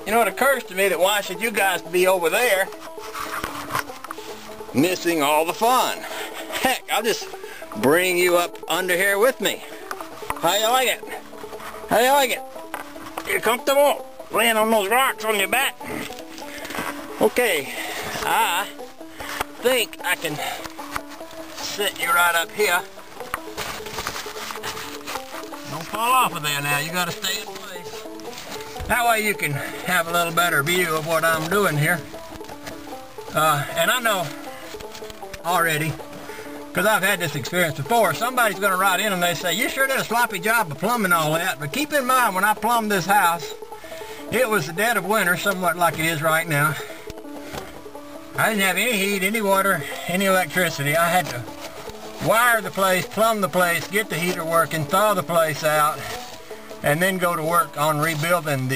you know, it occurs to me that why should you guys be over there missing all the fun? Heck, I'll just bring you up under here with me. How you like it? How you like it? You comfortable laying on those rocks on your back? Okay, I think I can sit you right up here. Don't fall off of there now, you gotta stay in place. That way you can have a little better view of what I'm doing here. And I know already, because I've had this experience before, somebody's going to write in and they say, you sure did a sloppy job of plumbing all that. But keep in mind, when I plumbed this house, it was the dead of winter, somewhat like it is right now. I didn't have any heat, any water, any electricity. I had to wire the place, plumb the place, get the heater working, thaw the place out, and then go to work on rebuilding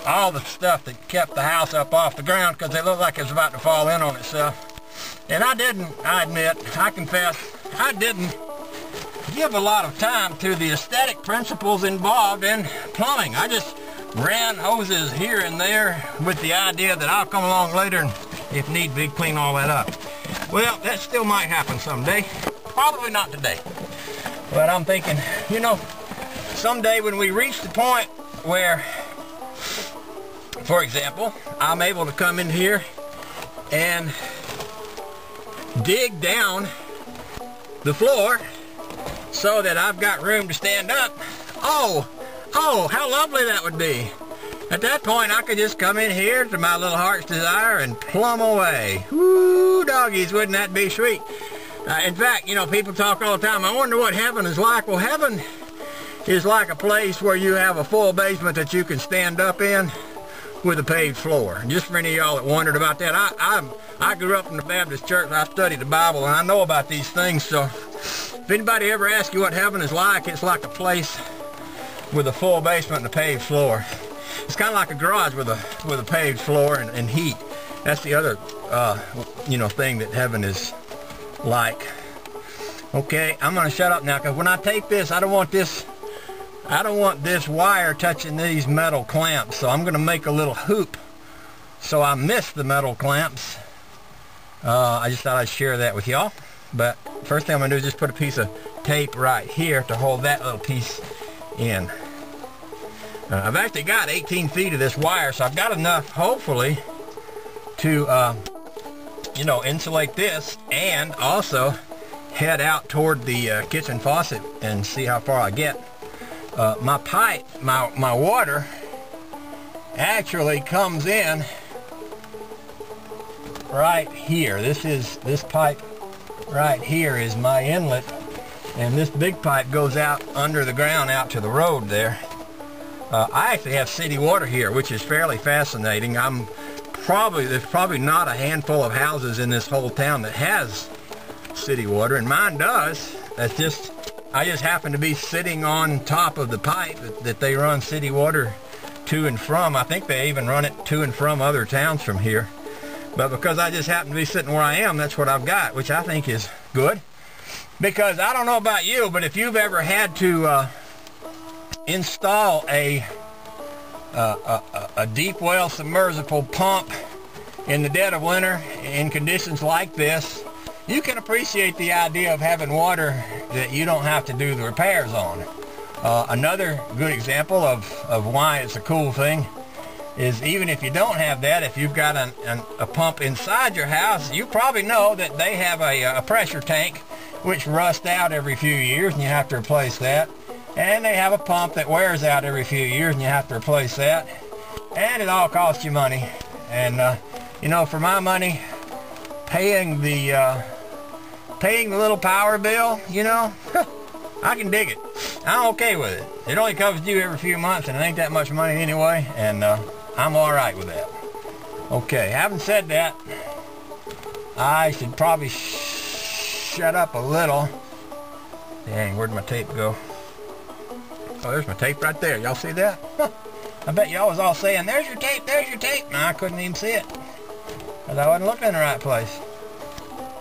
all the stuff that kept the house up off the ground, because it looked like it was about to fall in on itself. And I admit, I confess, I didn't give a lot of time to the aesthetic principles involved in plumbing. I just ran hoses here and there with the idea that I'll come along later and, if need be, clean all that up. Well, that still might happen someday. Probably not today. But I'm thinking, you know, someday when we reach the point where, for example, I'm able to come in here and dig down the floor so that I've got room to stand up. Oh, how lovely that would be. At that point, I could just come in here to my little heart's desire and plumb away. Woo, doggies, wouldn't that be sweet? In fact, you know, people talk all the time, I wonder what heaven is like. Well, heaven is like a place where you have a full basement that you can stand up in with a paved floor. Just for any of y'all that wondered about that, I grew up in the Baptist church. I studied the Bible, and I know about these things. So if anybody ever asks you what heaven is like, it's like a place with a full basement and a paved floor. It's kind of like a garage with a paved floor and heat. That's the other you know, thing that heaven is like. Okay, I'm gonna shut up now, because when I tape this, I don't want this wire touching these metal clamps, so I'm gonna make a little hoop so I miss the metal clamps. I just thought I'd share that with y'all. But first thing I'm gonna do is just put a piece of tape right here to hold that little piece in. I've actually got 18 feet of this wire, so I've got enough, hopefully, to you know, insulate this and also head out toward the kitchen faucet and see how far I get. My pipe, my water actually comes in right here. This pipe right here is my inlet, and this big pipe goes out under the ground out to the road there. I actually have city water here, which is fairly fascinating. There's probably not a handful of houses in this whole town that has city water, and mine does. I just happen to be sitting on top of the pipe that they run city water to and from. I think they even run it to and from other towns from here. But because I just happen to be sitting where I am, that's what I've got, which I think is good. Because I don't know about you, but if you've ever had to install a deep well submersible pump in the dead of winter in conditions like this, you can appreciate the idea of having water that you don't have to do the repairs on. Another good example of why it's a cool thing is, even if you don't have that, if you've got a pump inside your house, you probably know that they have a pressure tank which rusts out every few years and you have to replace that. And they have a pump that wears out every few years and you have to replace that. And it all costs you money. And you know, for my money, paying the little power bill, you know, I can dig it. I'm okay with it. It only covers you every few months, and it ain't that much money anyway, and I'm all right with that. Okay, having said that, I should probably shut up a little. Dang, where'd my tape go? Oh, there's my tape right there. Y'all see that? I bet y'all was all saying, there's your tape, there's your tape. No, I couldn't even see it, because I wasn't looking in the right place.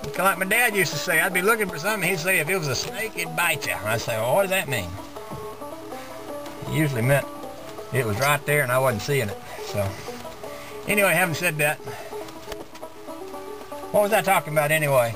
Kind of like my dad used to say, I'd be looking for something, he'd say, if it was a snake, it'd bite you. And I'd say, well, what does that mean? He usually meant it was right there and I wasn't seeing it. So anyway, having said that, what was I talking about anyway?